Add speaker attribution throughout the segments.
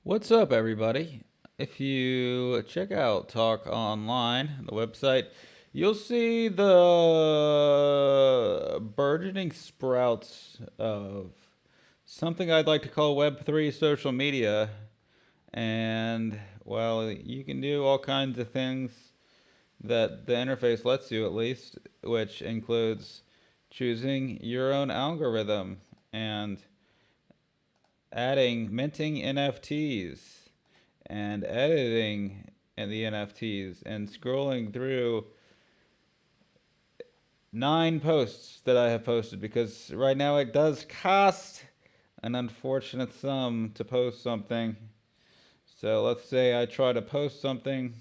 Speaker 1: What's up, everybody? If you check out Talk.Online, the website, you'll see the burgeoning sprouts of something I'd like to call Web3 social media. And, well, you can do all kinds of things that the interface lets you, at least, which includes choosing your own algorithm and adding minting NFTs and editing and the NFTs and scrolling through 9 posts that I have posted because right now it does cost an unfortunate sum to post something. So let's say I try to post something,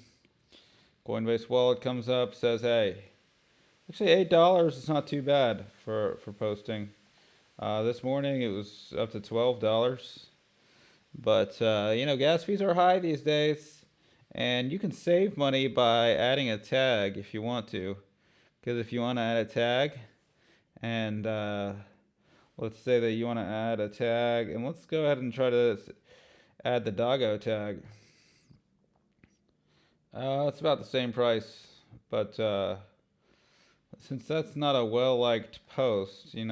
Speaker 1: Coinbase wallet comes up, says, hey, actually $8 is not too bad for posting. This morning it was up to $12. But gas fees are high these days, and you can save money by adding a tag if you want to. Because if you want to add a tag, and let's say that you want to add a tag, and let's go ahead and try to add the doggo tag. It's about the same price, but since that's not a well-liked post, you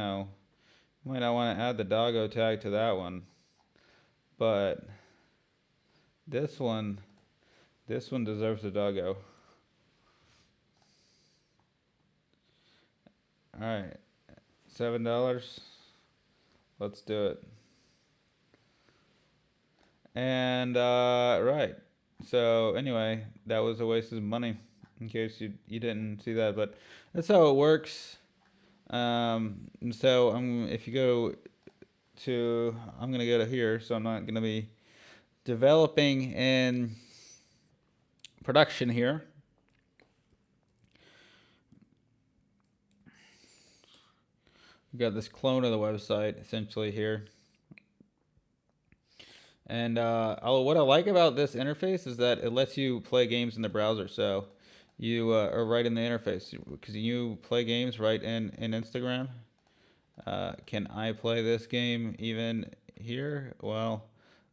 Speaker 1: might not want to add the doggo tag to that one. But this one, this one deserves a doggo. All right, $7. Let's do it. And right. So anyway, that was a waste of money. In case you didn't see that, but that's how it works. So if you go to, I'm gonna go to here. So I'm not gonna be developing in production here. We've got this clone of the website essentially here. And what I like about this interface is that it lets you play games in the browser. So you are right in the interface because you play games right in Instagram. Can I play this game even here? Well,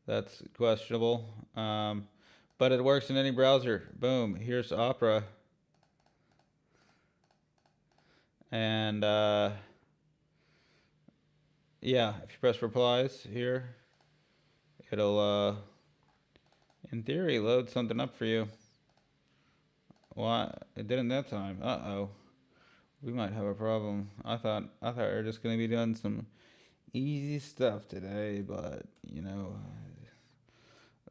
Speaker 1: that's questionable. But it works in any browser. Boom, here's Opera. And yeah, if you press replies here, it'll, in theory, load something up for you. Well, it didn't that time. Uh-oh. We might have a problem. I thought we were just gonna be doing some easy stuff today, but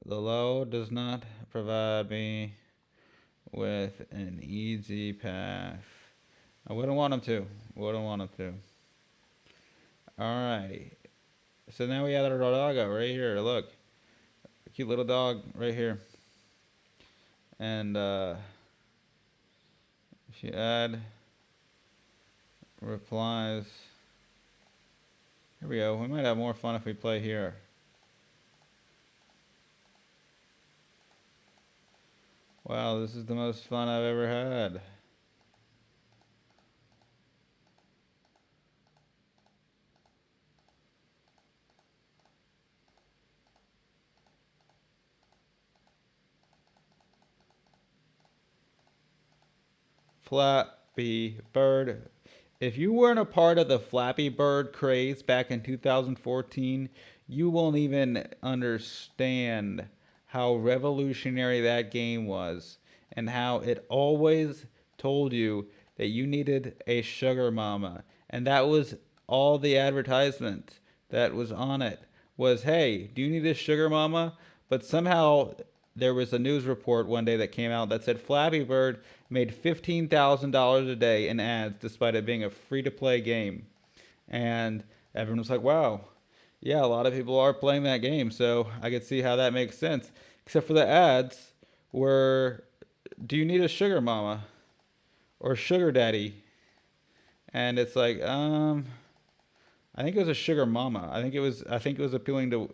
Speaker 1: the load does not provide me with an easy path. I wouldn't want them to. Wouldn't want them to. Alrighty. So now we added our doggo right here. Look, a cute little dog right here. And if you add replies, here we go. We might have more fun if we play here. Wow, this is the most fun I've ever had. Flappy Bird. If you weren't a part of the Flappy Bird craze back in 2014, you won't even understand how revolutionary that game was and how it always told you that you needed a sugar mama. And that was all the advertisement that was on it was, hey, do you need a sugar mama? But somehow there was a news report one day that came out that said Flappy Bird made $15,000 a day in ads despite it being a free to play game. And everyone was like, wow, yeah, a lot of people are playing that game. So I could see how that makes sense. Except for the ads were, do you need a sugar mama or sugar daddy? And it's like, I think it was a sugar mama. I think it was appealing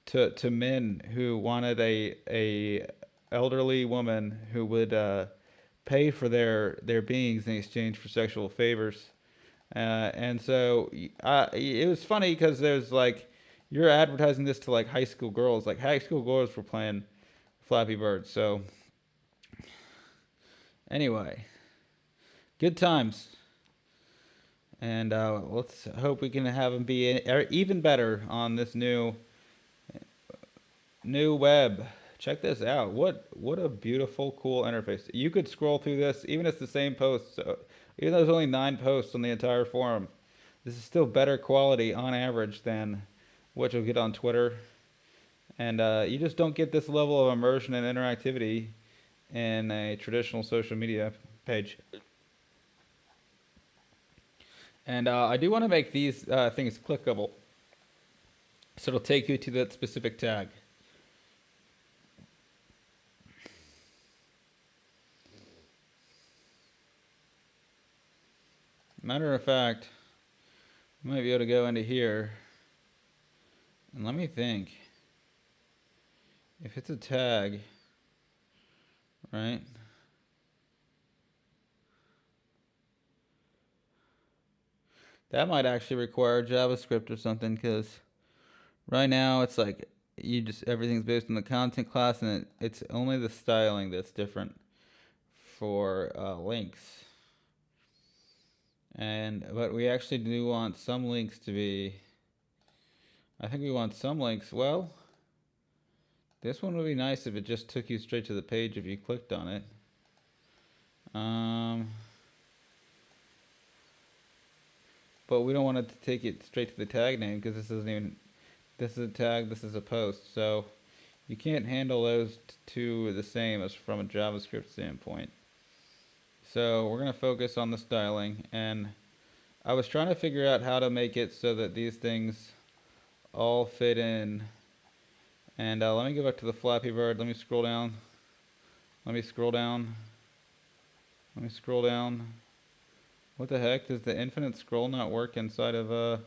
Speaker 1: to men who wanted a elderly woman who would pay for their beings in exchange for sexual favors. And so it was funny because there's like, you're advertising this to like high school girls. Like high school girls were playing Flappy Bird. So anyway, good times. And let's hope we can have them be even better on this new web. Check this out. What a beautiful, cool interface. You could scroll through this, even if it's the same post. So, even though there's only 9 posts on the entire forum, this is still better quality on average than what you'll get on Twitter. And you just don't get this level of immersion and interactivity in a traditional social media page. And I do want to make these things clickable. So it'll take you to that specific tag. Matter of fact, you might be able to go into here. And let me think. If it's a tag, right? That might actually require JavaScript or something, because right now it's like everything's based on the content class, and it's only the styling that's different for links. But we actually do want some links to be. I think we want some links. Well, this one would be nice if it just took you straight to the page if you clicked on it. But we don't want it to take it straight to the tag name, because this is a tag, this is a post. So you can't handle those two the same as from a JavaScript standpoint. So we're going to focus on the styling, and I was trying to figure out how to make it so that these things all fit in. And let me go back to the Flappy Bird. Let me scroll down. Let me scroll down. Let me scroll down. What the heck? Does the infinite scroll not work inside of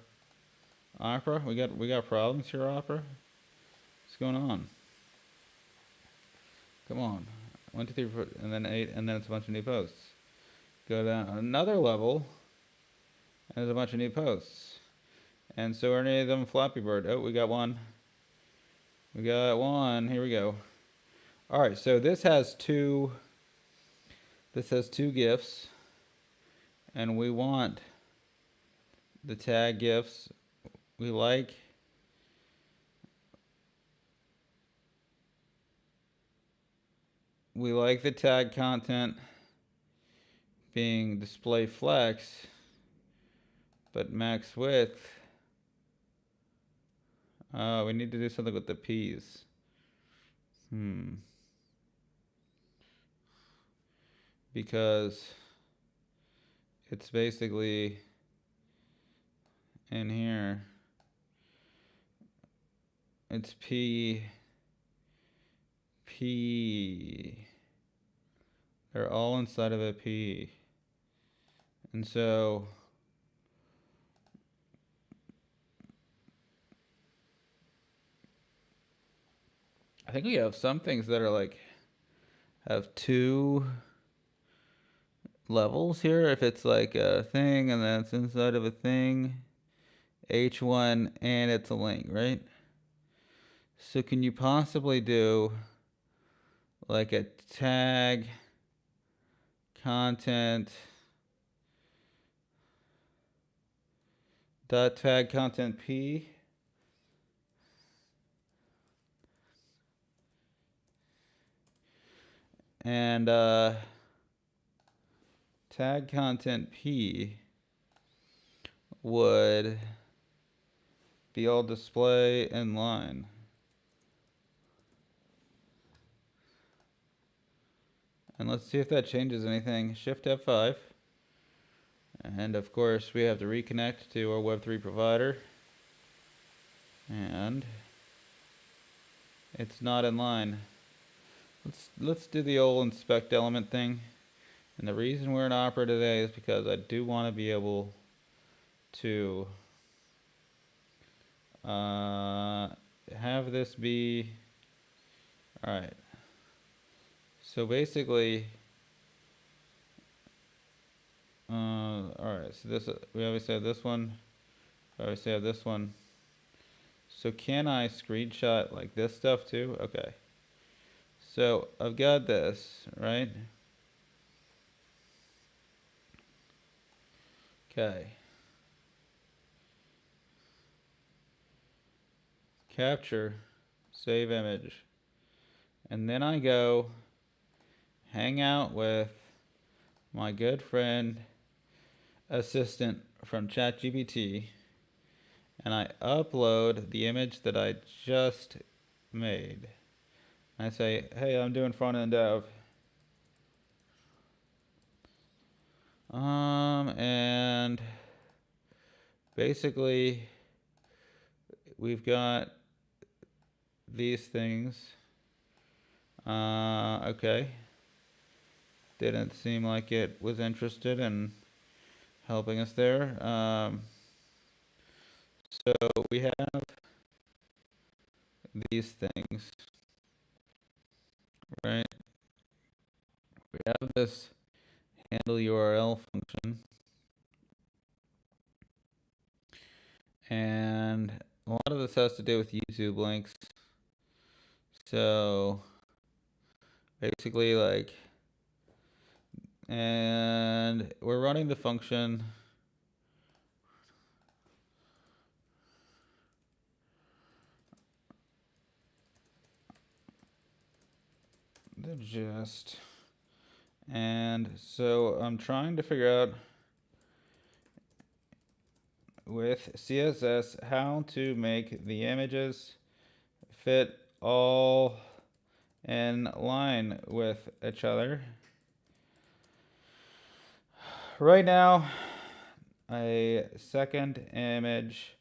Speaker 1: Opera? We got problems here, Opera. What's going on? Come on. 1, 2, 3, 4, and then 8, and then it's a bunch of new posts. Go down another level, and there's a bunch of new posts. And so are any of them Flappy Bird? Oh, we got one. We got one. Here we go. All right, so this has two GIFs, and we want the tag GIFs. We like the tag content being display flex, but max width. We need to do something with the P's. Because it's basically in here. It's P. They're all inside of a P. And so I think we have some things that are like have 2 levels here. If it's like a thing and then it's inside of a thing, H1, and it's a link, right? So can you possibly do like a tag content dot tag content P? And tag content P would be all display in line. And let's see if that changes anything. Shift F5. And of course, we have to reconnect to our Web3 provider. And it's not in line. Let's do the old inspect element thing. And the reason we're in Opera today is because I do want to be able to have this be, all right. So basically, all right. So this we obviously have this one. We obviously have this one. So can I screenshot like this stuff too? Okay. So I've got this, right? Okay. Capture, save image. And then I go hang out with my good friend assistant from ChatGPT, and I upload the image that I just made. I say, hey, I'm doing front end dev. And basically we've got these things. Okay. Didn't seem like it was interested in helping us there. So we have these things, right? We have this handle URL function, and a lot of this has to do with YouTube links. So basically, like, and we're running the function. The gist. And so I'm trying to figure out with CSS how to make the images fit all in line with each other. Right now, a second image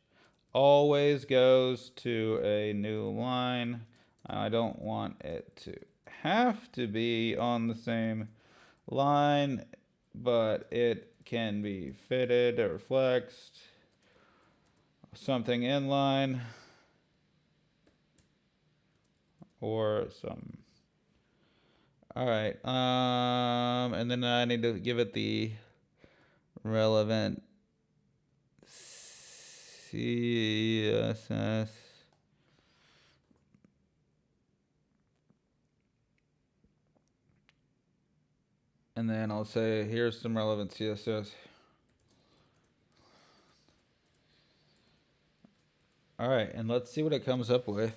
Speaker 1: always goes to a new line. I don't want it to have to be on the same line, but it can be fitted or flexed, something inline, or some. All right, and then I need to give it the relevant CSS. And then I'll say, here's some relevant CSS. All right, and let's see what it comes up with.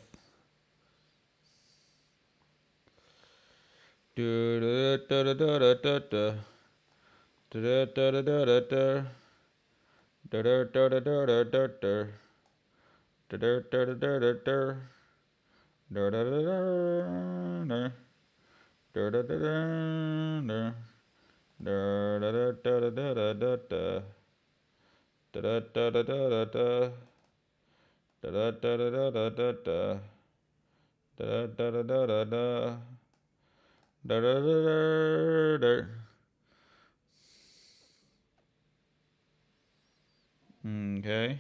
Speaker 1: Okay.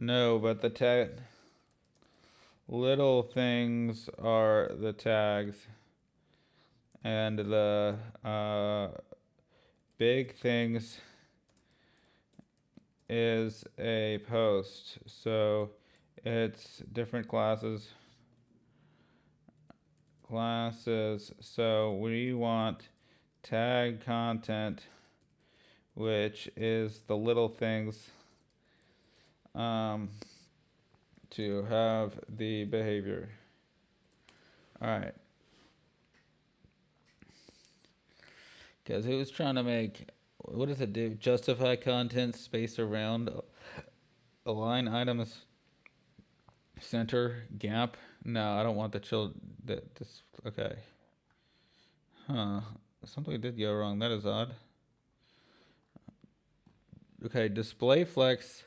Speaker 1: No, but the tag little things are the tags, and the big things is a post. So it's different classes. So we want tag content, which is the little things, to have the behavior. All right. Because it was trying to make, what does it do? Justify content, space around, align items, center, gap. No, I don't want the this, okay. Huh. Something did go wrong. That is odd. Okay, display flex,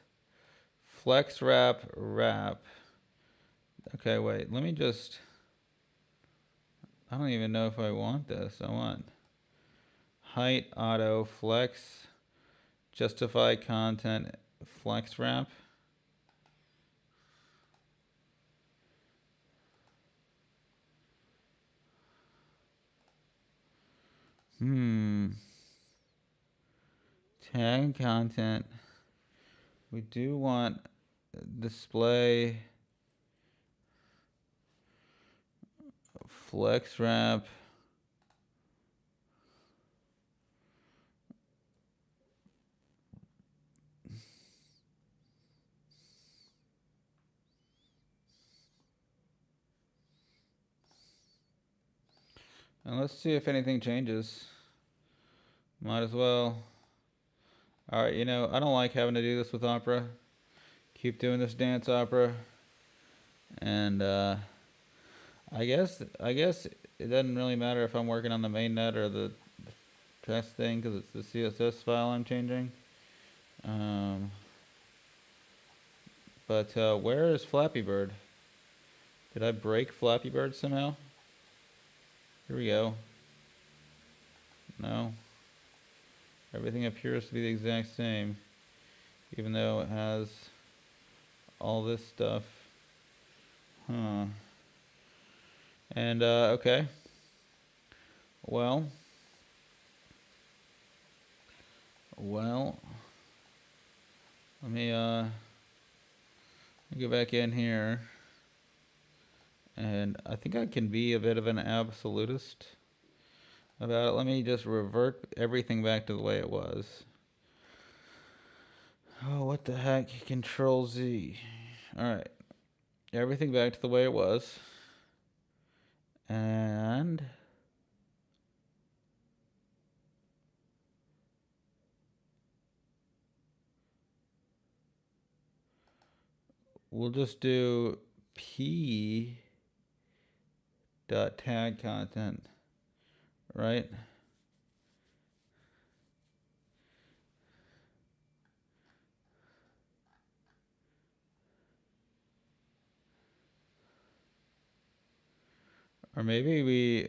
Speaker 1: flex wrap, wrap. Okay, wait. Let me just, I don't even know if I want this. I want height, auto, flex, justify content, flex wrap. Tag content. We do want display flex wrap. And let's see if anything changes. Might as well. Alright, I don't like having to do this with Opera. Keep doing this dance, Opera. And I guess it doesn't really matter if I'm working on the mainnet or the test thing, because it's the CSS file I'm changing. But where is Flappy Bird? Did I break Flappy Bird somehow? Here we go. No. Everything appears to be the exact same, even though it has all this stuff. And, okay. Well, let me go back in here. And I think I can be a bit of an absolutist about it. Let me just revert everything back to the way it was. Oh, what the heck? Control Z. Alright. Everything back to the way it was. And we'll just do p dot tag content, right? Or maybe we,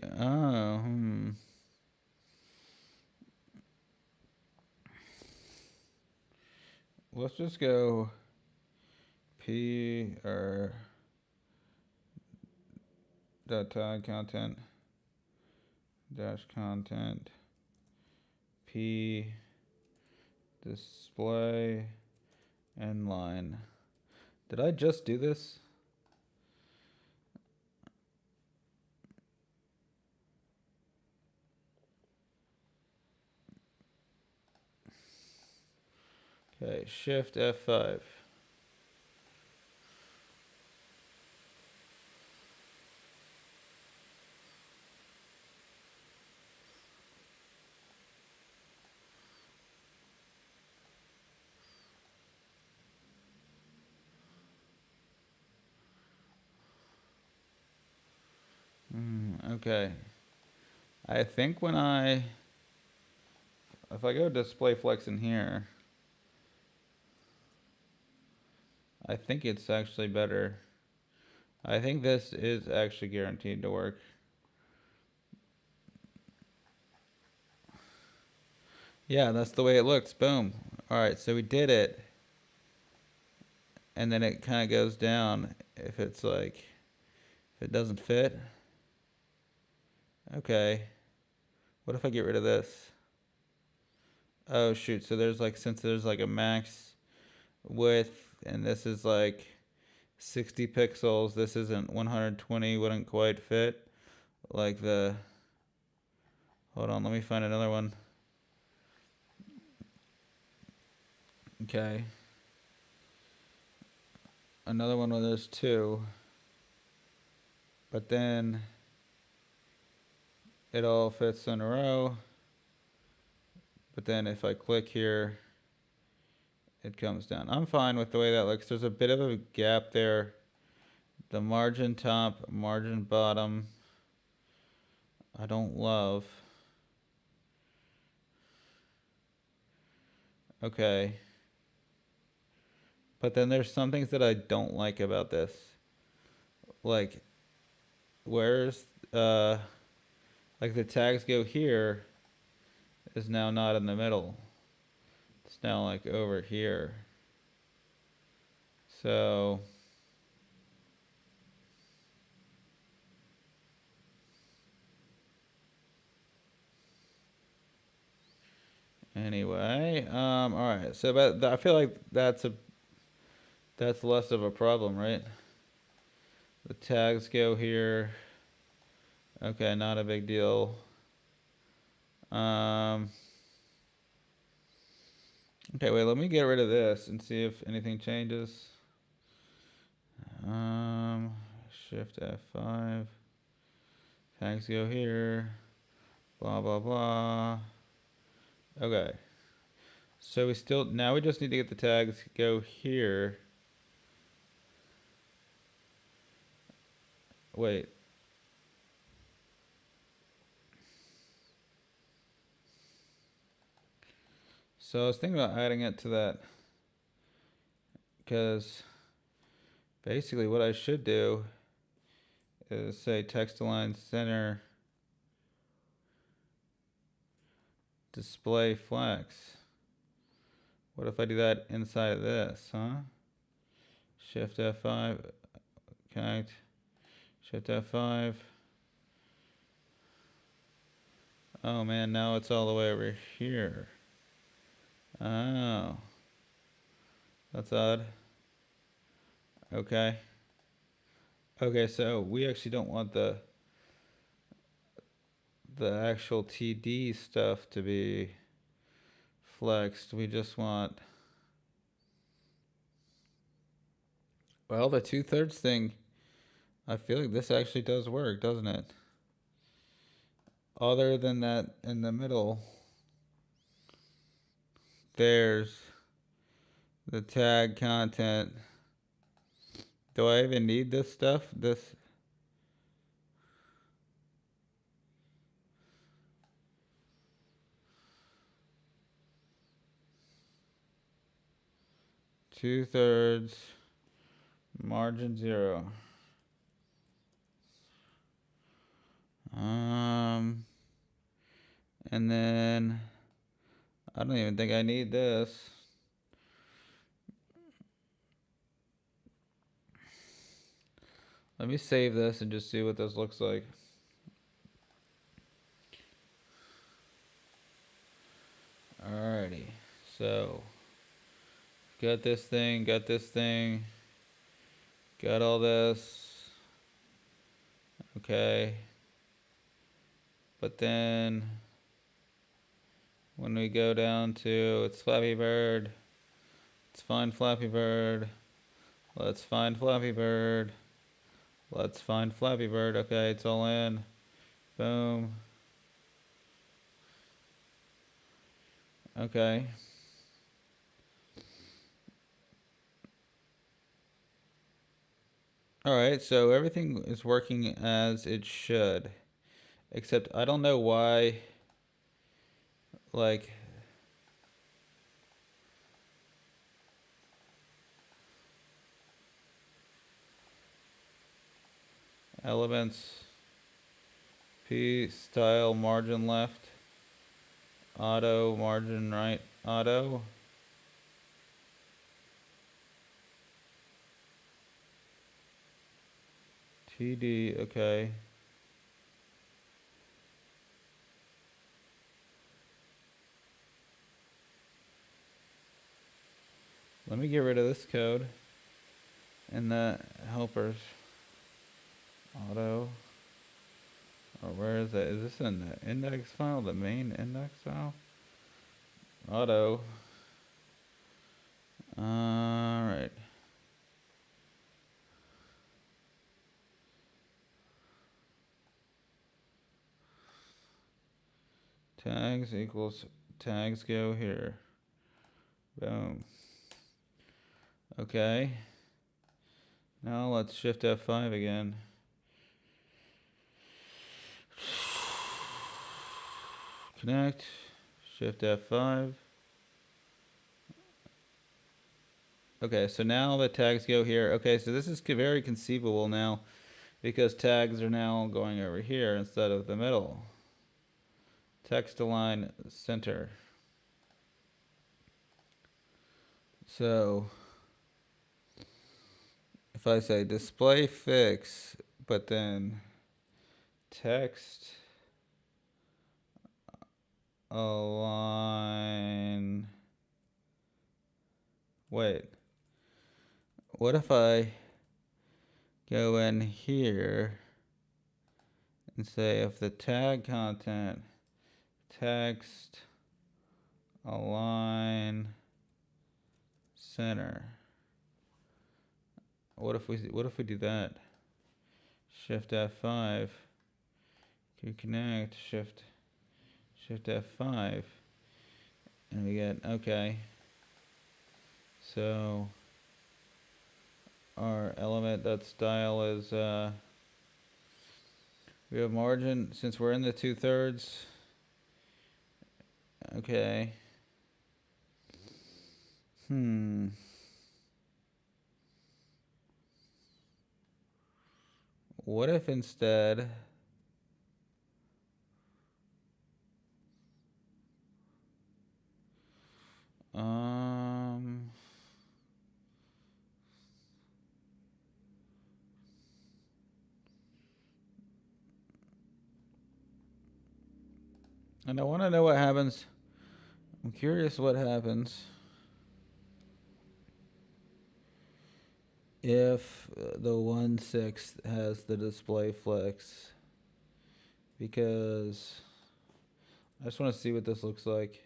Speaker 1: let's just go p or dot tag content dash content p display end line. Did I just do this? Okay, Shift F5. Okay. I think if I go display flex in here, I think it's actually better. I think this is actually guaranteed to work. Yeah, that's the way it looks. Boom. Alright, so we did it. And then it kind of goes down if it's like, if it doesn't fit. Okay. What if I get rid of this? Oh shoot, so there's like, since there's like a max width and this is like 60 pixels, this isn't 120, wouldn't quite fit. Like hold on, let me find another one. Okay. Another one where there's two. But then it all fits in a row. But then if I click here, it comes down. I'm fine with the way that looks. There's a bit of a gap there. The margin top, margin bottom, I don't love. Okay. But then there's some things that I don't like about this. Like, where's, like the tags go here is now not in the middle. It's now like over here. So Anyway, all right. So, but I feel like that's less of a problem, right? The tags go here. Okay, not a big deal. Okay, wait. Let me get rid of this and see if anything changes. Shift F5. Tags go here. Blah blah blah. Okay. So now we just need to get the tags go here. Wait. So I was thinking about adding it to that, because basically what I should do is say text-align center display flex. What if I do that inside of this, huh? Shift F5, connect, Shift F5. Oh man, now it's all the way over here. Oh, that's odd. Okay. Okay, so we actually don't want the actual TD stuff to be flexed. We just want, well, the 2/3 thing. I feel like this actually does work, doesn't it? Other than that, in the middle, there's the tag content. Do I even need this stuff? This 2/3 margin 0. And then I don't even think I need this. Let me save this and just see what this looks like. Alrighty, so got this thing, got all this. Okay. But then when we go down to it's Flappy Bird, let's find Flappy Bird. Let's find Flappy Bird. Let's find Flappy Bird. Okay, it's all in. Boom. Okay. Alright, so everything is working as it should. Except I don't know why, like, elements, P, style, margin left, auto, margin right, auto. TD, okay. Let me get rid of this code and the helpers. Auto. Or where is that? Is this in the index file, the main index file? Auto. Alright. Tags equals tags go here. Boom. Okay. Now let's shift F5 again. Connect. Shift F5. Okay, so now the tags go here. Okay, so this is very conceivable now because tags are now going over here instead of the middle. Text-align center. So if I say display fix, but then text align. Wait. What if I go in here and say if the tag content text align center. What if we do that? Shift F5. To connect, shift F5. And we get okay. So our element.style is we have margin since we're in the 2/3. Okay. What if instead and I want to know what happens. I'm curious what happens if the 1/6 has the display flex, because I just want to see what this looks like.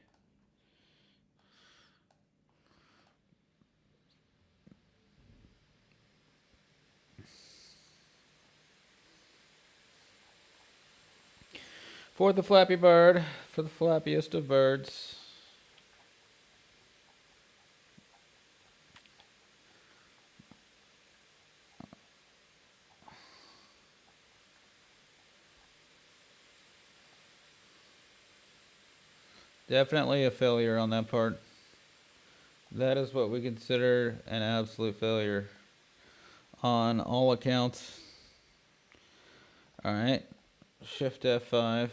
Speaker 1: For the Flappy Bird, for the flappiest of birds. Definitely a failure on that part. That is what we consider an absolute failure on all accounts. All right, Shift F5.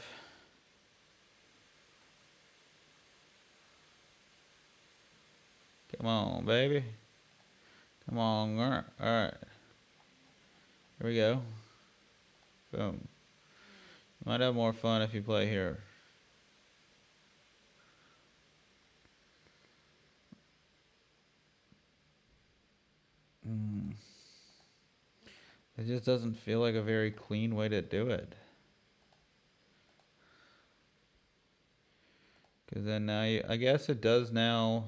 Speaker 1: Come on, baby. Come on, all right. Here we go. Boom. Might have more fun if you play here. It just doesn't feel like a very clean way to do it. Because then now, I guess it does now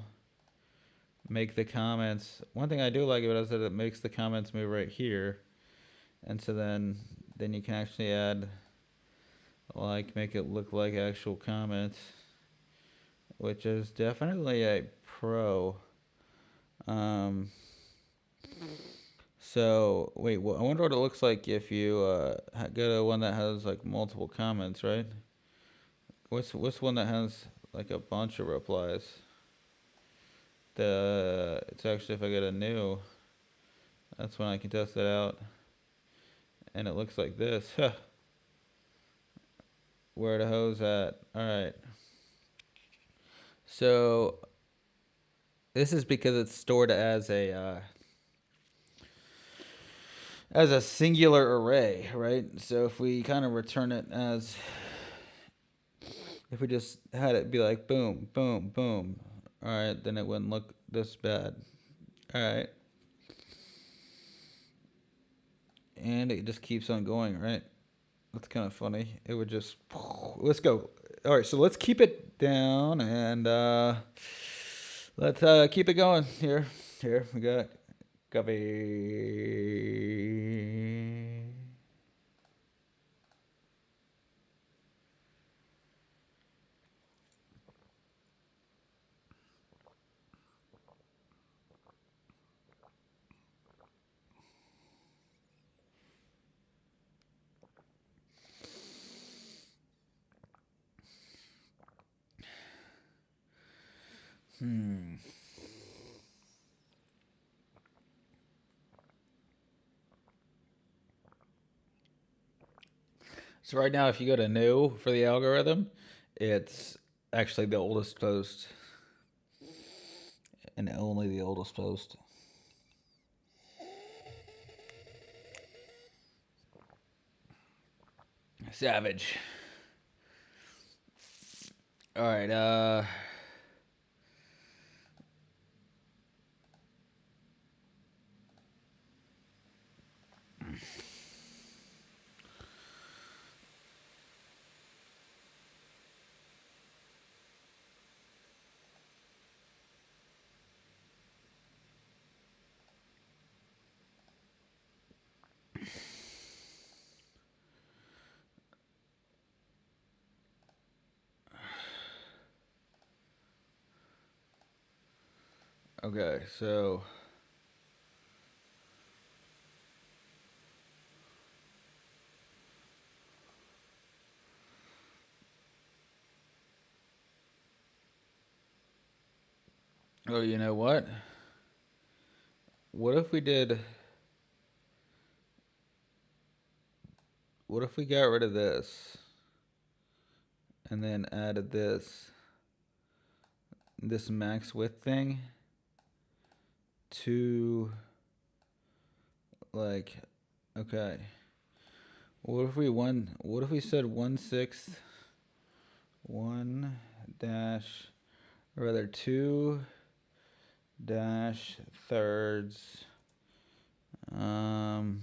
Speaker 1: make the comments. One thing I do like about it is that it makes the comments move right here. And so then you can actually add, like, make it look like actual comments, which is definitely a pro. So wait, I wonder what it looks like if you go to one that has like multiple comments, right? What's one that has like a bunch of replies? It's actually, if I get a new, that's when I can test it out, and it looks like this. Huh. Where the hose at? All right. So this is because it's stored as a singular array, right? So if we kind of return it as, if we just had it be like boom, boom, boom, all right, then it wouldn't look this bad. All right. And it just keeps on going, right? That's kind of funny. It would just, let's go. All right, so let's keep it down and let's keep it going here. Here we got copy. So right now, if you go to new for the algorithm, it's actually the oldest post, and only the oldest post. Savage. All right. Okay. So. Oh, you know what? What if we did? What if we got rid of this and then added this max width thing to like, okay. What if we said 1/6 1 dash, or rather 2 dash thirds, um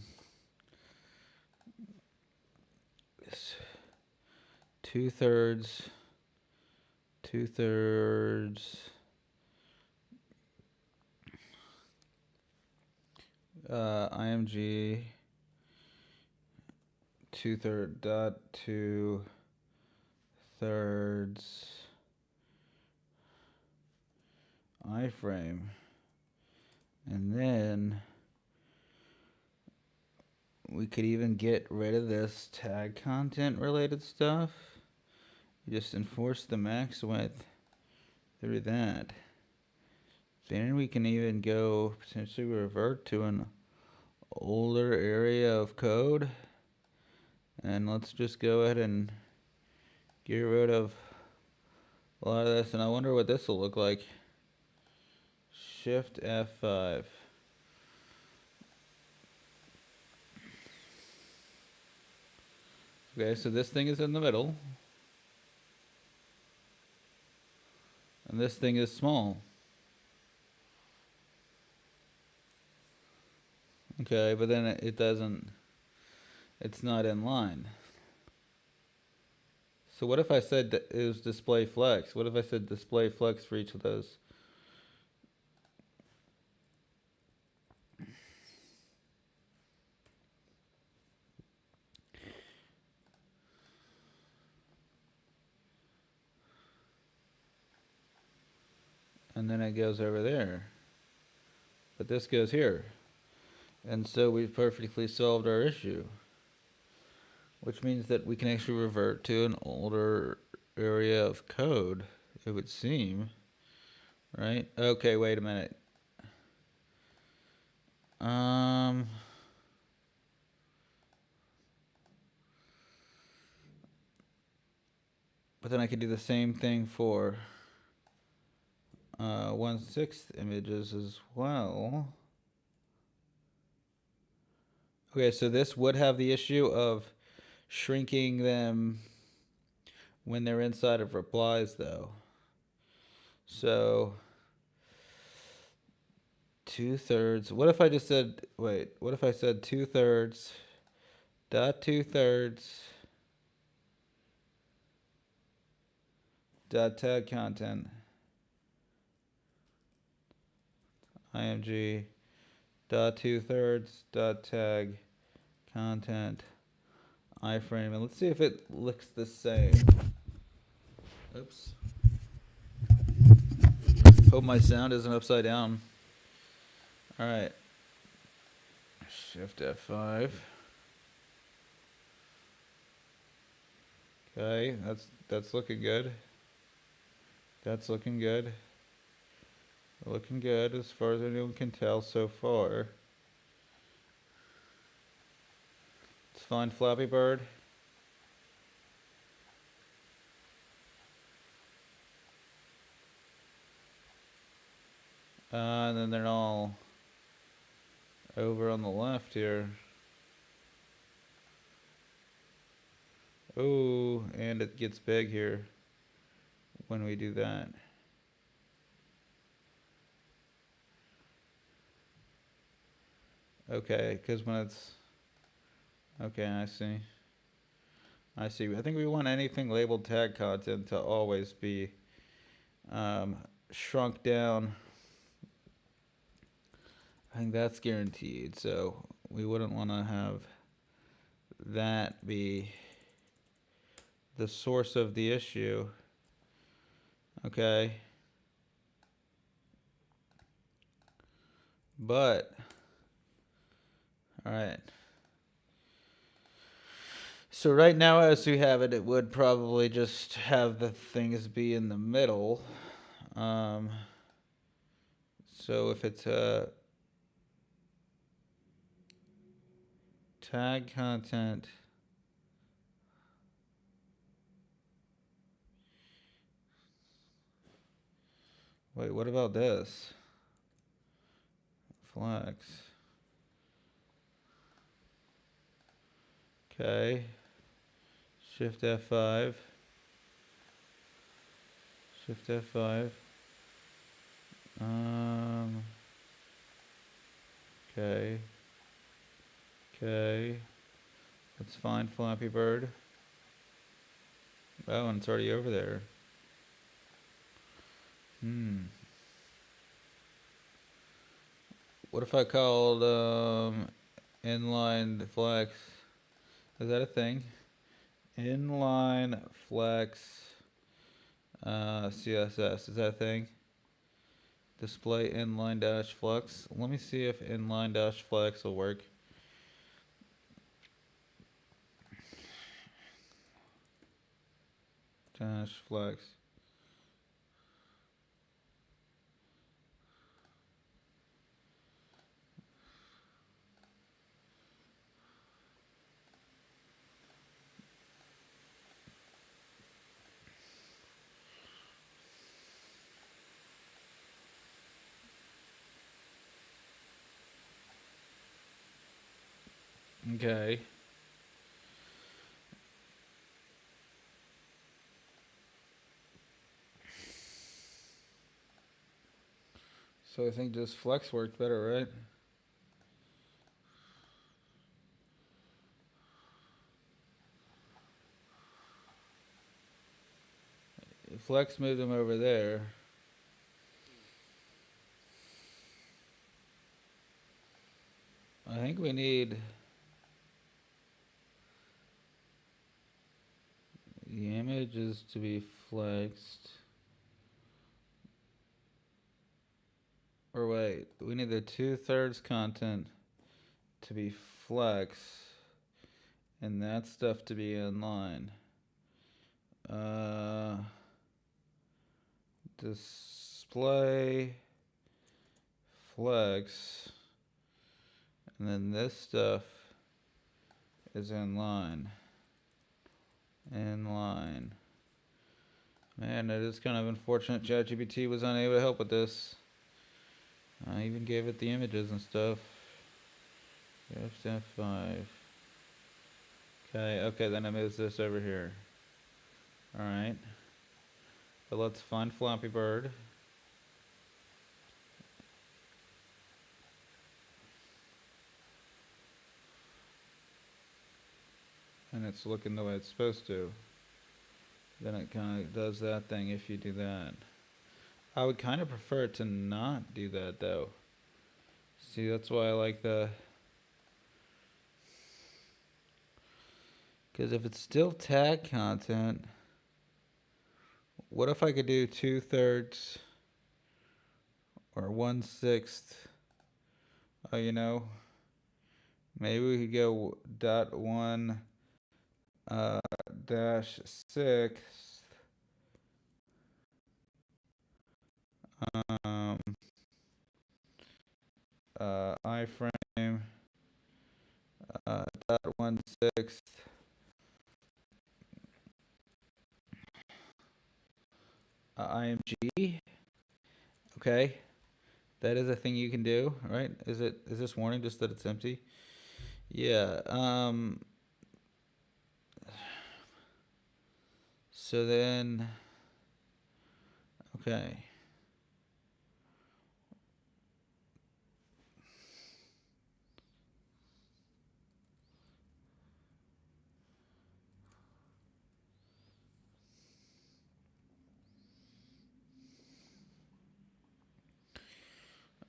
Speaker 1: 2/3 img 2/3 iframe, and then we could even get rid of this tag content related stuff. You just enforce the max width through that. Then we can even go potentially revert to an older area of code. And let's just go ahead and get rid of a lot of this. And I wonder what this will look like. Shift F5. Okay, so this thing is in the middle. And this thing is small. Okay, but then it doesn't, it's not in line. So what if I said that it was display flex? What if I said display flex for each of those? And then it goes over there. But this goes here. And so we've perfectly solved our issue. Which means that we can actually revert to an older area of code, it would seem. Right? Okay, wait a minute. But then I could do the same thing for 1/6 images as well. Okay, so this would have the issue of shrinking them when they're inside of replies, though. So 2/3. What if I just said, wait, what if I said 2/3 dot 2/3 dot tag content img dot 2/3 dot tag content iframe, and let's see if it looks the same. Oops. Hope my sound isn't upside down. All right. Shift F5. Okay, that's looking good. That's looking good. Looking good as far as anyone can tell so far. Let's find Flappy Bird. And then they're all over on the left here. Oh, and it gets big here. when we do that. Okay, because when it's, okay, I see. I see. I think we want anything labeled tag content to always be um, shrunk down. I think that's guaranteed. So we wouldn't want to have that be the source of the issue. Okay. But, all right. So right now, as we have it, it would probably just have the things be in the middle. Um, so if it's a tag content, wait, what about this? Flex. Okay. Shift F5. Shift F5. Okay. Okay. Let's find Flappy Bird. Oh, and it's already over there. What if I called inline flex? Is that a thing? Inline flex CSS. Is that a thing? Display inline dash flex. Let me see if inline dash flex will work. Dash flex. Okay. So I think just flex worked better, right? Flex moved them over there. I think we need the images to be flexed. Or wait, we need the 2/3 content to be flex and that stuff to be inline. Display flex, and then this stuff is inline. Inline. Man, it is kind of unfortunate ChatGPT was unable to help with this. I even gave it the images and stuff. F5. Okay, then I moves this over here. Alright. But let's find Flappy Bird. And it's looking the way it's supposed to. Then it kind of does that thing if you do that. I would kind of prefer it to not do that though. See, that's why I like the... Because if it's still tag content, what if I could do 2/3 or 1/6? Oh, you know, maybe we could go .1 dash 6 iframe .1/6 img. Okay, that is a thing you can do, right? Is this warning just that it's empty? Yeah. So then Okay.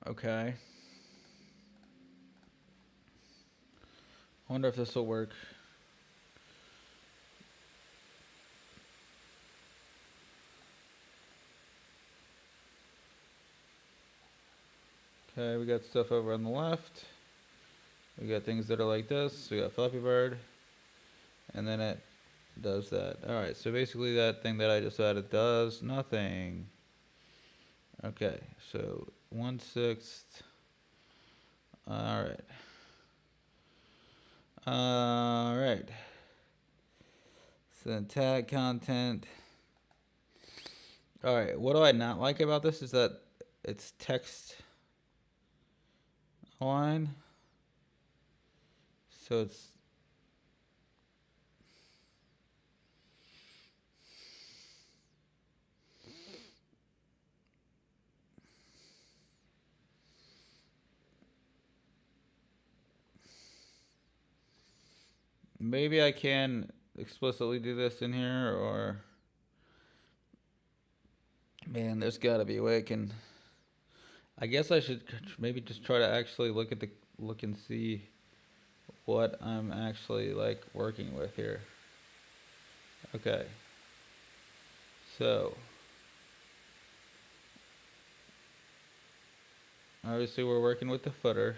Speaker 1: Okay. I wonder if this will work. Okay, we got stuff over on the left. We got things that are like this. We got Flappy Bird. And then it does that. Alright, so basically that thing that I just added does nothing. Okay, so 1/6. Alright. Alright. So then tag content. Alright, what do I not like about this is that it's text align. So it's maybe I can explicitly do this in here, or man, there's got to be a way I can. I guess I should maybe just try to actually look and see what I'm actually like working with here. Okay. So obviously we're working with the footer,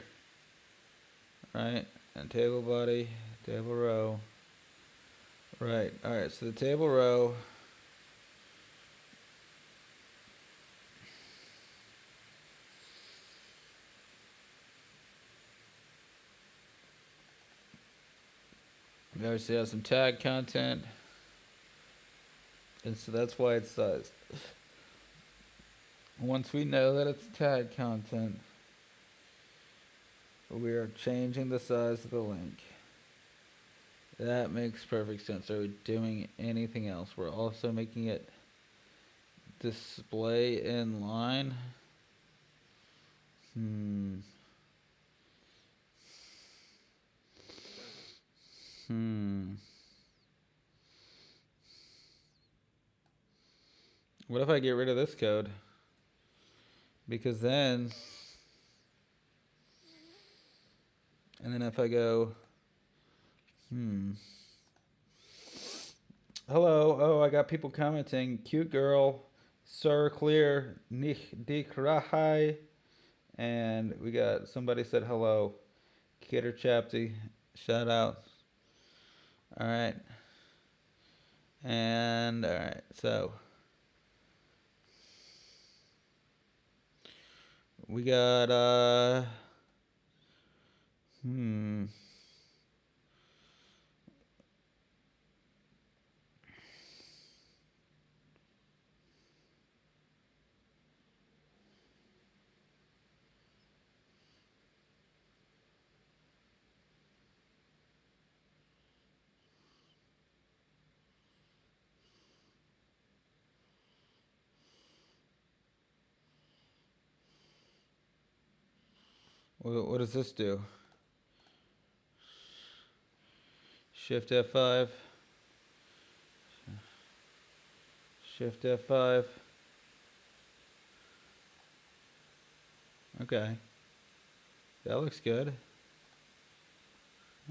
Speaker 1: right? And table body, table row. Right. All right. So the table row. We obviously have some tag content. And so that's why it's sized. Once we know that it's tag content, we are changing the size of the link. That makes perfect sense. Are we doing anything else? We're also making it display in line. What if I get rid of this code? Because then, and then if I go, hello, oh, I got people commenting, cute girl, sir, clear, nicht dik rahai, and we got somebody said hello, Kidder Chapty, shout out. All right, and all right, so we got what does this do? Shift F5. Shift F5. Okay. That looks good.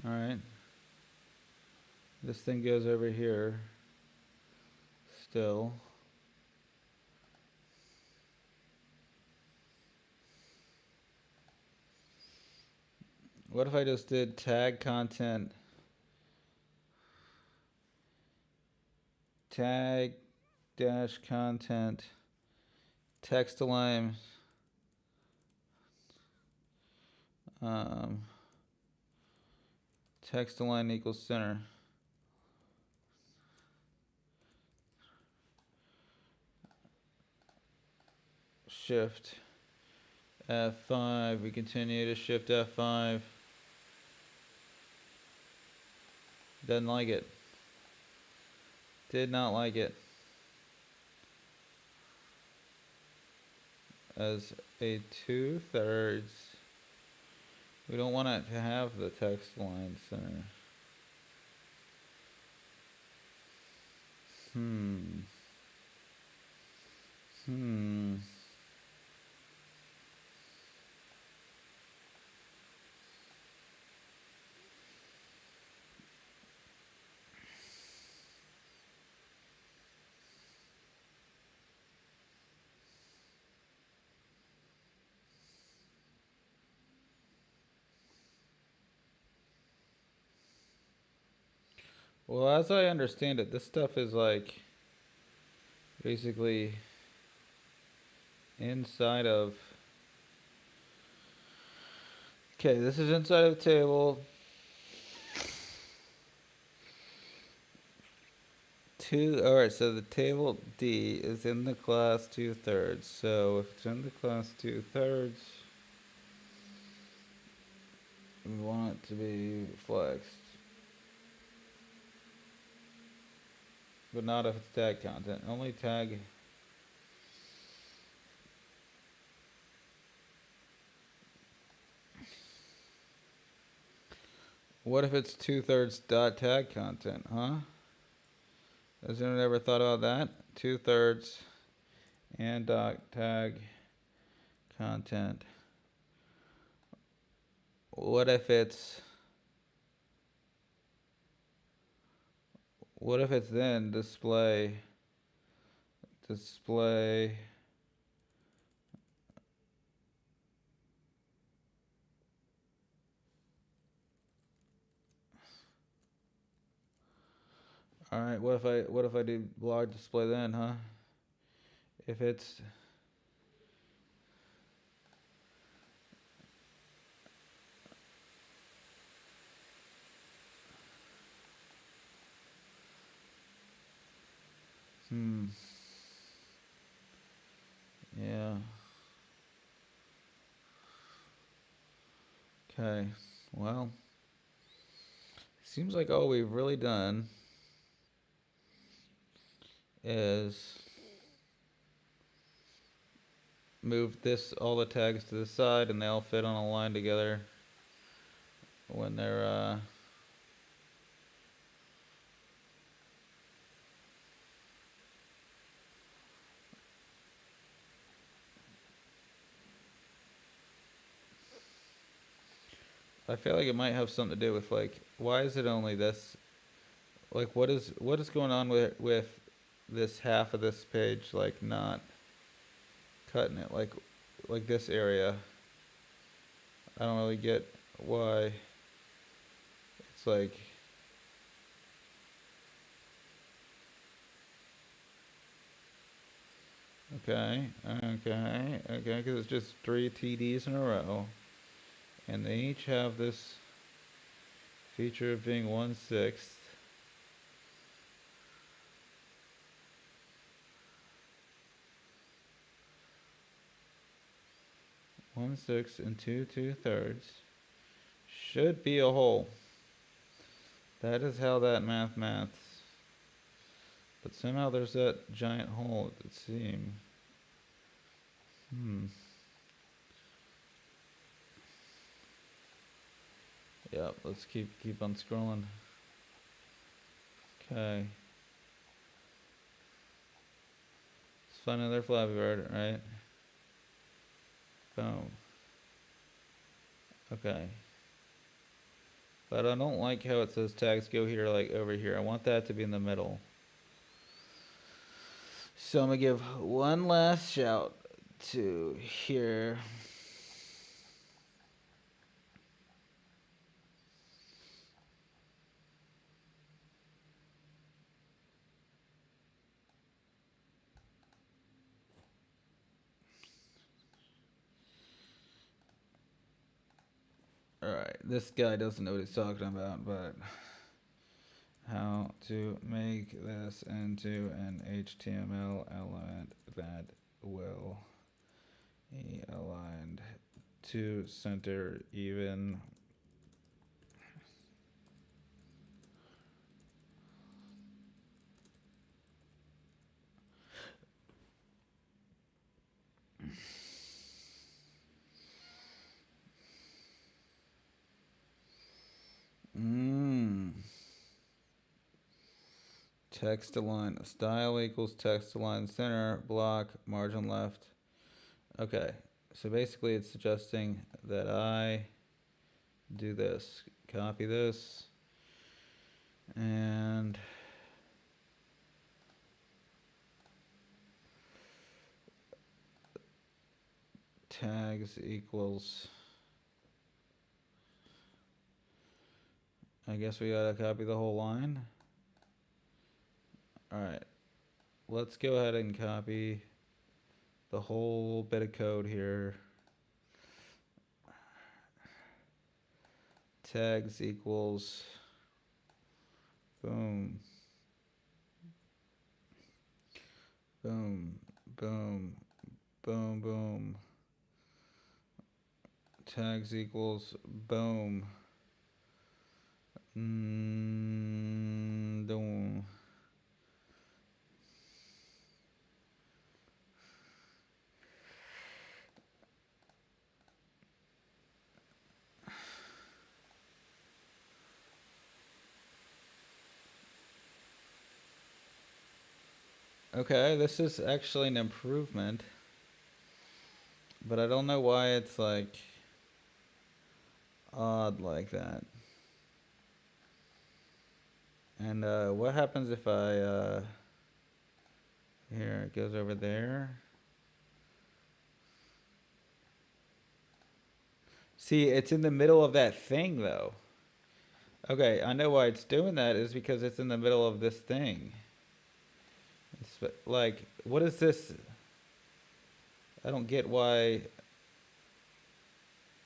Speaker 1: Alright. This thing goes over here. Still. What if I just did tag content? Tag dash content. Text align. Text align equals center. Shift F5. We continue to shift F5. Doesn't like it. Did not like it. as a 2/3. We don't want it to have the text line center. Hmm. Well, as I understand it, this stuff is like basically inside of. Okay, this is inside of the table. Alright, so the table D is in the class 2/3. So if it's in the class 2/3, we want it to be flexed. But not if it's tag content. Only tag. What if it's 2/3 dot tag content, huh? Has anyone ever thought about that? 2/3 and dot tag content. What if it's then display all right, what if I do blog display then, huh? If it's yeah. Okay. Well, seems like all we've really done is move all the tags to the side, and they all fit on a line together when they're I feel like it might have something to do with like, why is it only this? Like, what is going on with this half of this page, like not cutting it, like this area? I don't really get why it's like. Okay, because it's just 3 TDs in a row, and they each have this feature of being 1/6. 1/6 and 2/3 should be a whole. That is how that maths. But somehow there's that giant hole at the seam. Yep, let's keep on scrolling. Okay. Let's find another Flappy Bird, right? Boom. Okay. But I don't like how it says tags go here, like over here. I want that to be in the middle. So I'm gonna give one last shout to here. Alright, this guy doesn't know what he's talking about, but how to make this into an HTML element that will be aligned to center even Text align style equals text align center, block, margin left. Okay, so basically it's suggesting that I do this. Copy this. And tags equals, I guess we gotta copy the whole line. All right, let's go ahead and copy the whole bit of code here. Tags equals, boom, boom, boom, boom, boom. Tags equals, boom. Boom. Okay, this is actually an improvement, but I don't know why it's like odd like that. And what happens if I here it goes over there. See, it's in the middle of that thing though. Okay, I know why it's doing that is because it's in the middle of this thing. It's like, what is this? I don't get why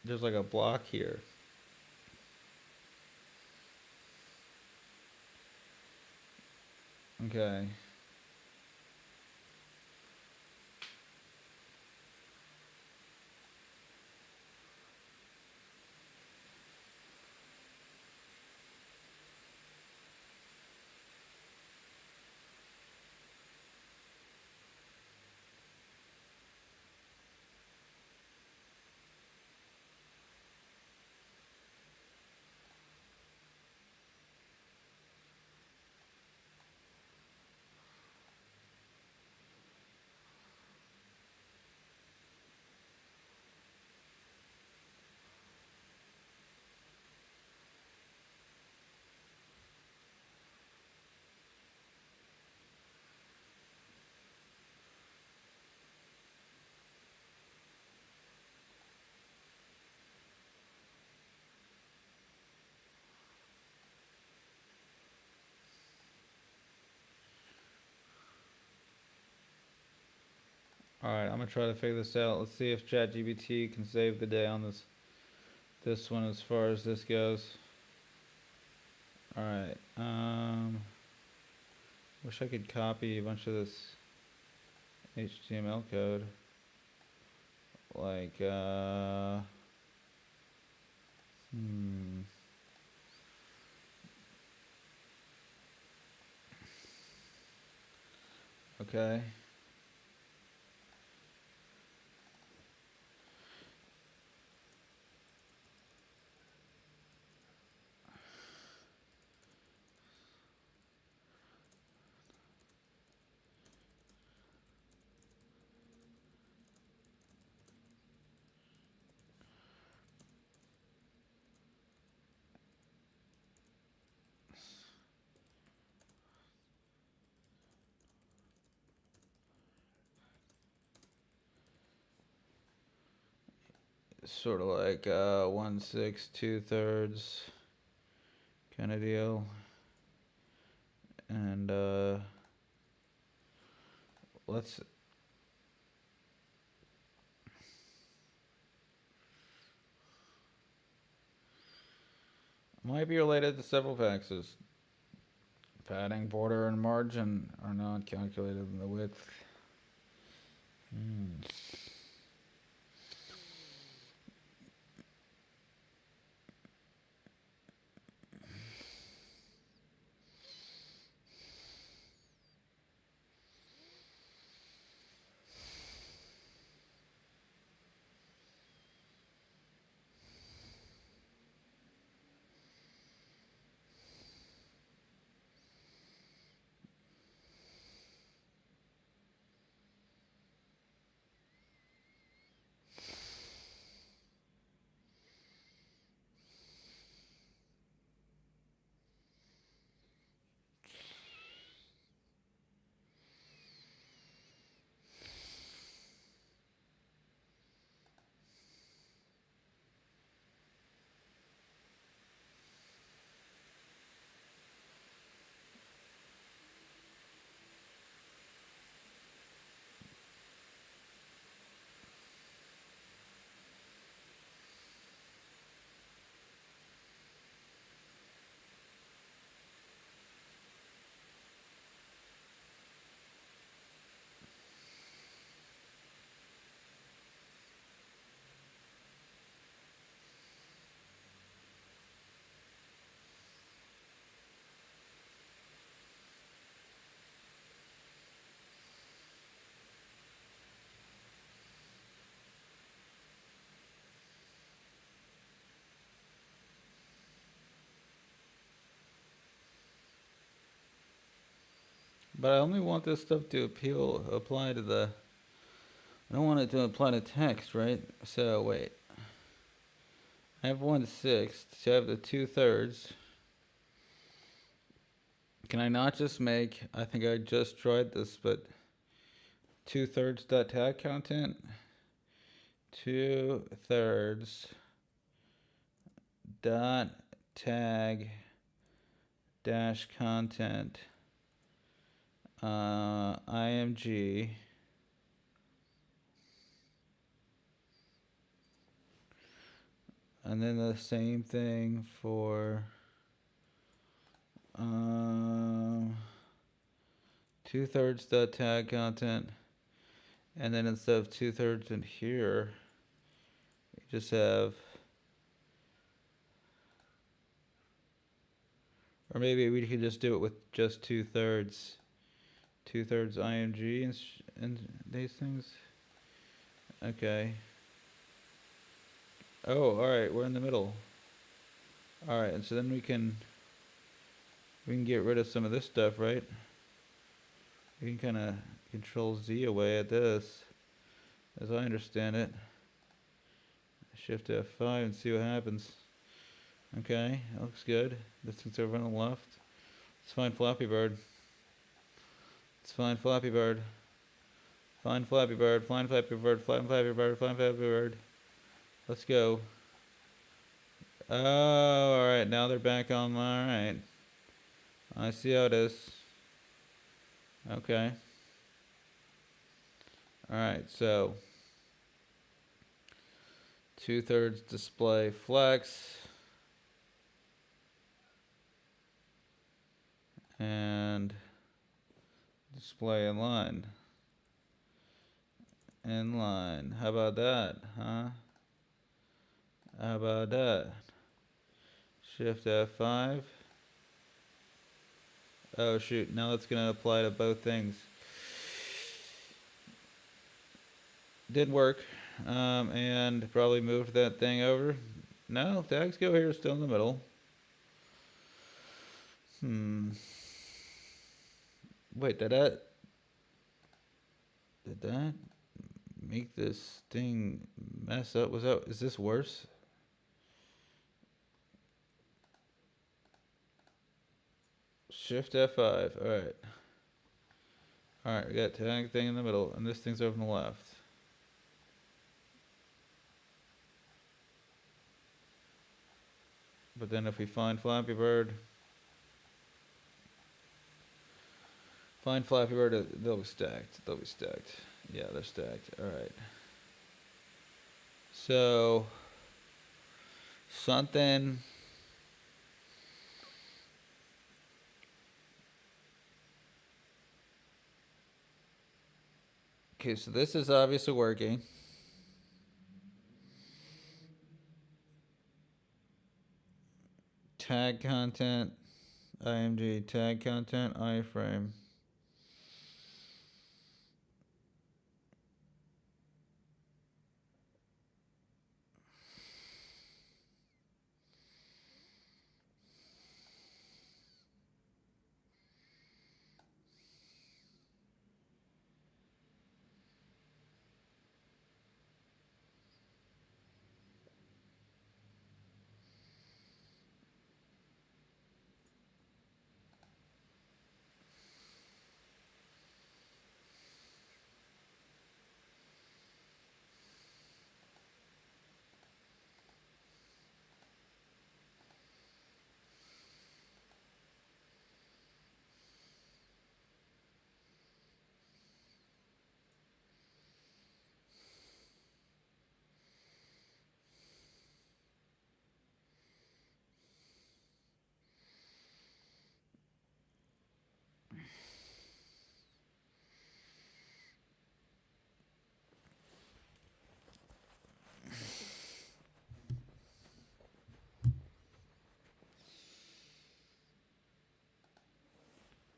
Speaker 1: there's like a block here. Okay. All right, I'm gonna try to figure this out. Let's see if ChatGPT can save the day on this one as far as this goes. All right. Wish I could copy a bunch of this HTML code. Like Okay. Sort of like 1/6, 2/3 kind of deal. And let's might be related to several factors. Padding, border, and margin are not calculated in the width. But I only want this stuff to apply to the. I don't want it to apply to text, right? So wait. I have 1/6. So I have the 2/3. Can I not just make? I think I just tried this, but 2/3 dot tag content. 2/3 dot tag dash content img, and then the same thing for 2/3 dot tag content, and then instead of 2/3 in here, you just have, or maybe we could just do it with just 2/3 img and these things. Okay. Oh, all right, we're in the middle. All right, and so then we can get rid of some of this stuff, right? We can kind of Control Z away at this, as I understand it. Shift F5 and see what happens. Okay, that looks good. This thing's over on the left. Let's find Flappy Bird. Let's find Flappy Bird. Find Flappy Bird. Find Flappy Bird. Find Flappy Bird. Find Flappy Bird. Let's go. Oh, alright, now they're back on. Alright. I see how it is. Okay. Alright, so 2/3 display flex. And display inline. Inline. How about that, huh? How about that? Shift F5. Oh shoot, now it's gonna apply to both things. Did work. And probably moved that thing over. No, tags go here, still in the middle. Wait, did that make this thing mess up? Is this worse? Shift F5. Alright. Alright, we got tag thing in the middle, and this thing's over on the left. But then if we find Flappy Bird, they'll be stacked. They'll be stacked. Yeah, they're stacked. Alright. So, something. Okay, so this is obviously working. Tag content, img, tag content, iframe.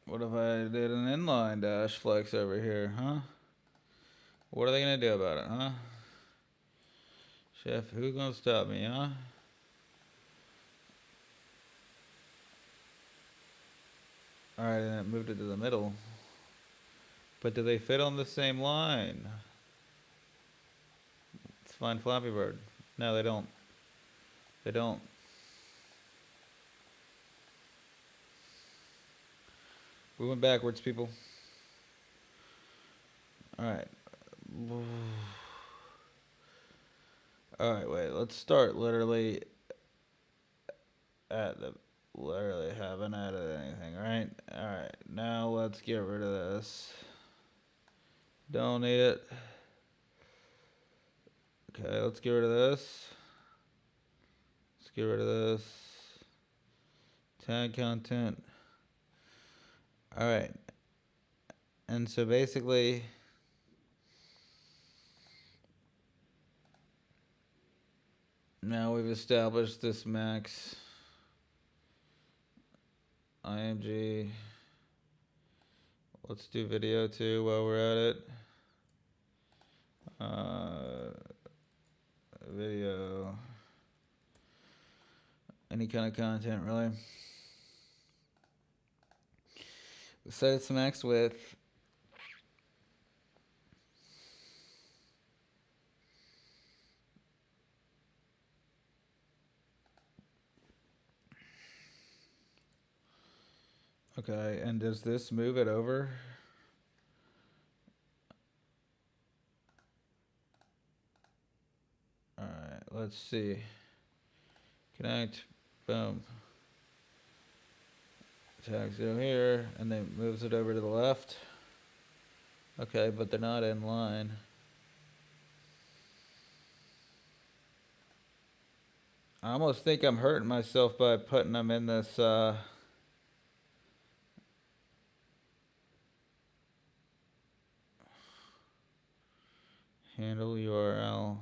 Speaker 1: What if I did an inline dash flex over here, huh? What are they gonna do about it, huh? Chef, who's gonna stop me, huh? Alright, and it moved it to the middle. But do they fit on the same line? Let's find Flappy Bird. No, they don't. They don't. We went backwards, people. Alright. Alright, wait. Let's start literally at the... Literally haven't added anything, right? Alright, now let's get rid of this. Don't need it. Okay, let's get rid of this. Let's get rid of this. Tag content. Alright. And so basically... Now we've established this max IMG. Let's do video too while we're at it. Video. Any kind of content, really. Set its max width. Okay, and does this move it over? Alright, let's see. Connect. Boom. Tag 0 here, and then moves it over to the left. Okay, but they're not in line. I almost think I'm hurting myself by putting them in this handle URL.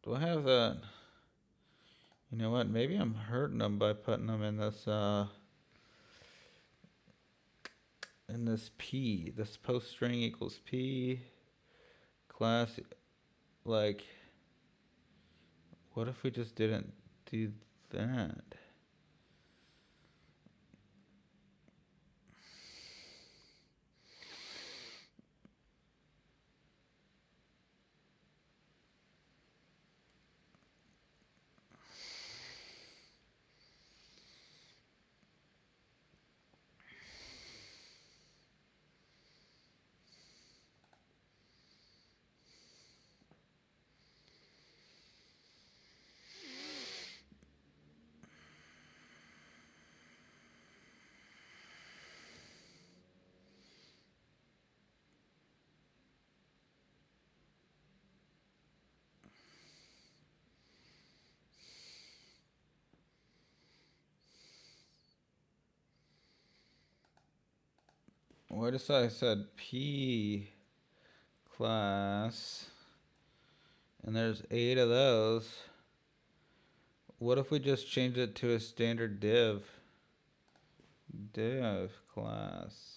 Speaker 1: Do I have that? You know what? Maybe I'm hurting them by putting them in this P. This post string equals P. Class, like, what if we just didn't do that? What if I said P class, and there's 8 of those? What if we just change it to a standard div? Div class.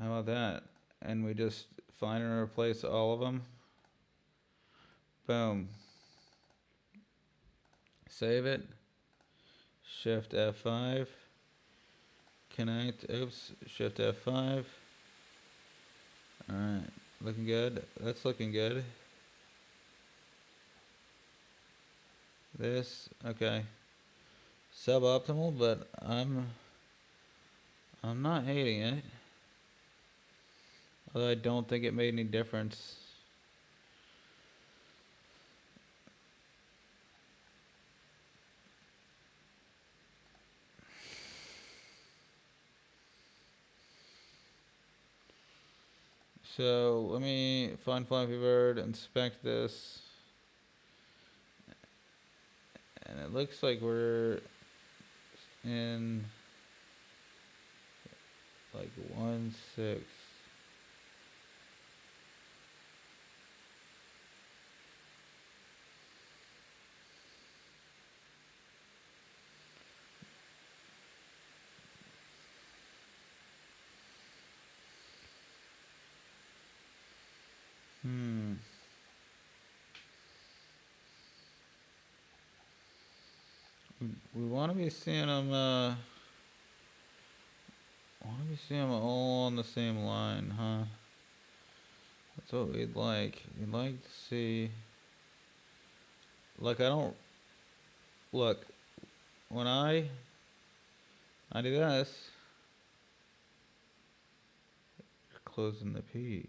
Speaker 1: How about that? And we just find and replace all of them. Boom. Save it. Shift F5. Connect. Oops. Shift F5. Alright. Looking good. That's looking good. This. Okay. Suboptimal, but I'm not hating it. Although I don't think it made any difference. So let me find Flappy Bird, inspect this. And it looks like we're in like 1.6. we want to be seeing them. Want to be seeing them all on the same line, huh? That's what we'd like. We'd like to see. Like I don't look when I do this. Closing the P.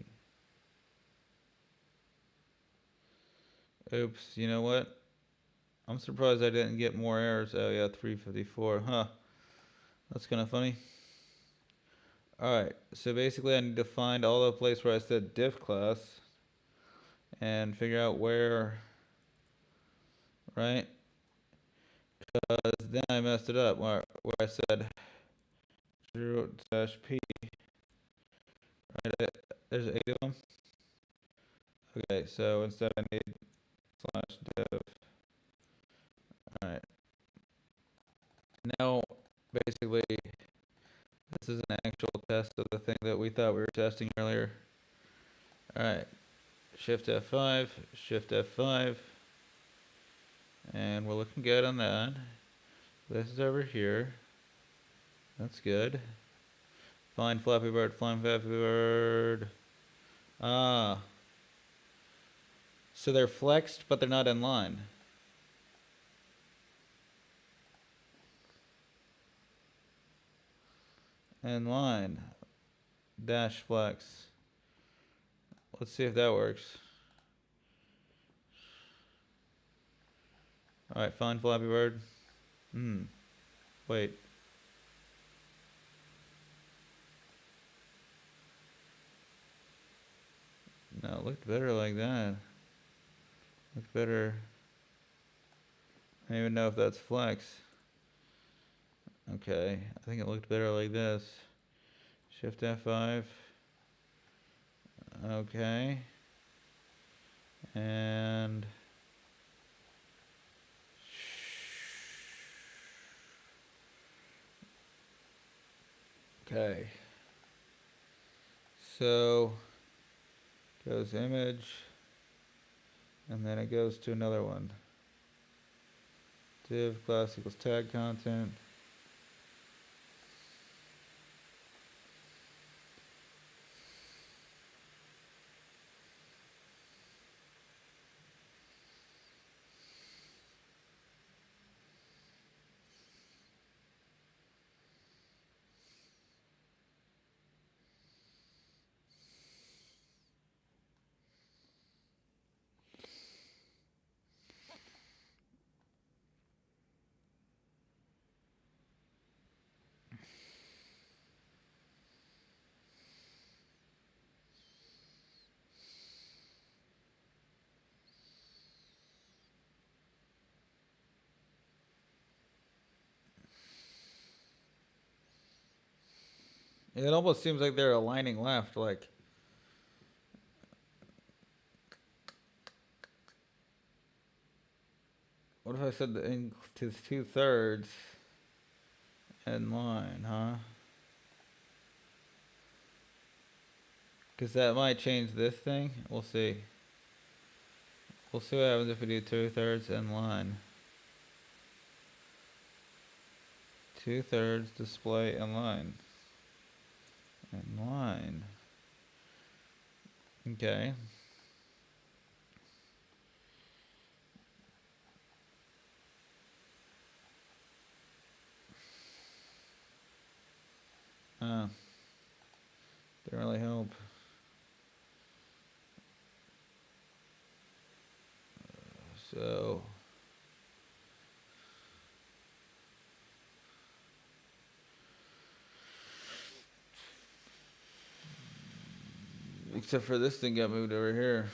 Speaker 1: Oops. You know what? I'm surprised I didn't get more errors. Oh yeah, 354. Huh. That's kind of funny. Alright, so basically I need to find all the place where I said diff class and figure out where, right? Because then I messed it up where I said 0-p, right? There's 8 of them. Okay, so instead I need slash div. Alright, now basically this is an actual test of the thing that we thought we were testing earlier. Alright, Shift F5, Shift F5, and we're looking good on that. This is over here. That's good. Find Flappy Bird, find Flappy Bird. Ah. So they're flexed, but they're not in line. In line. Dash flex. Let's see if that works. Alright, find Flappy Bird. Wait. No, it looked better like that. Looked better. I don't even know if that's flex. Okay, I think it looked better like this. Shift F5. Okay. And okay. So goes image, and then it goes to another one. Div class equals tag content. It almost seems like they're aligning left, like. What if I said the to 2/3 in line, huh? Because that might change this thing. We'll see. We'll see what happens if we do 2/3 in line. 2/3 display in line. In line. Okay. Didn't really help. So except for this thing got moved over here.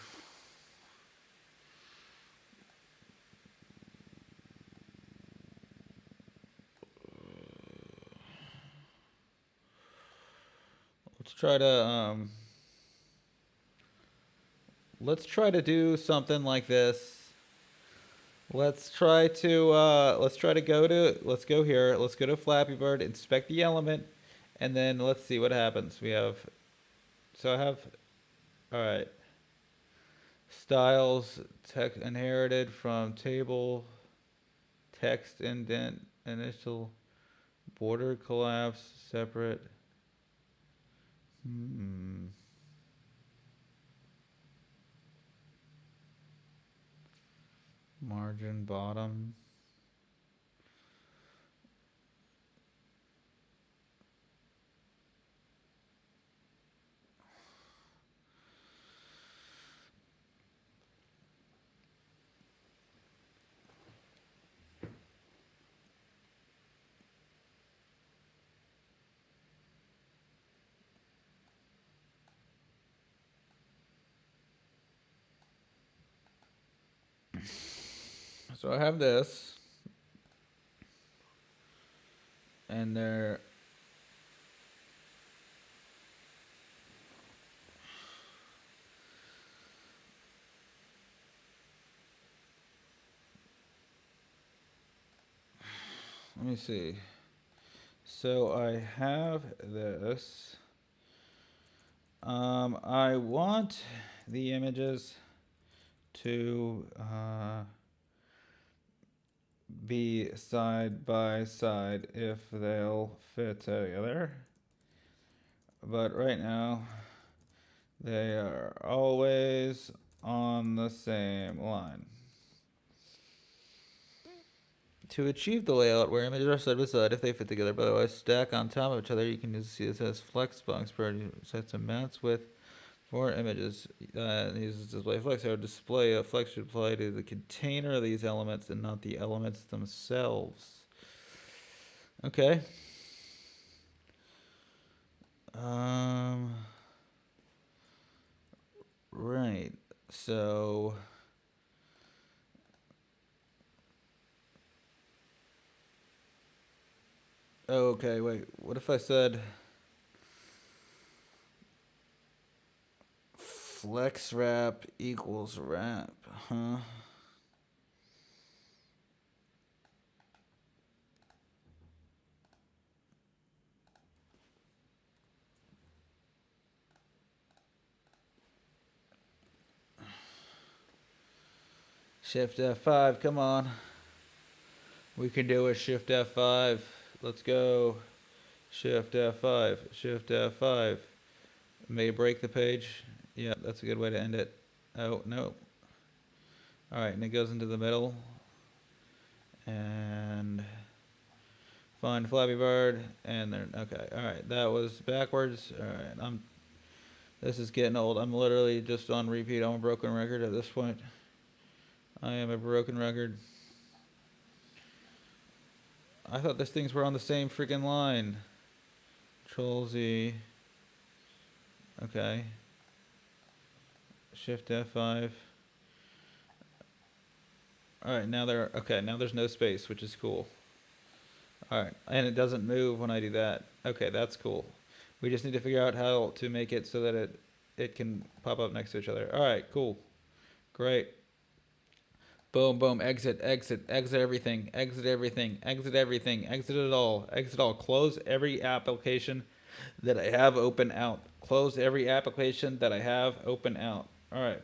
Speaker 1: Let's try to do something like this. Let's go here. Let's go to Flappy Bird, inspect the element, and then let's see what happens. All right. Styles, text inherited from table, text indent, initial border collapse, separate. Margin bottom. So I have this, and there. Let me see. So I have this. I want the images to be side by side if they'll fit together. But right now, they are always on the same line. To achieve the layout where images are side by side if they fit together, but otherwise stack on top of each other, you can use CSS flexbox for sets of maps with 4 images. Uses display flex. So display a flex should apply to the container of these elements and not the elements themselves. Okay. Right. So. Okay, wait. What if I said flex wrap equals wrap? Huh? Shift F5, come on. We can do a Shift F5. Let's go. Shift F5, Shift F5. May break the page. Yeah, that's a good way to end it. Oh, no. All right, and it goes into the middle. And find Flappy Bird. And then, okay, all right. That was backwards. All right, this is getting old. I'm literally just on repeat. I'm a broken record at this point. I am a broken record. I thought these things were on the same freaking line. Control Z. Okay. Shift F5. Alright, now they're okay, now there's no space, which is cool. Alright, and it doesn't move when I do that. Okay, that's cool. We just need to figure out how to make it so that it can pop up next to each other. Alright, cool. Great. Boom, boom, exit, exit, exit everything, exit everything, exit everything, exit it all, exit all. Close every application that I have open out. Close every application that I have open out. All right.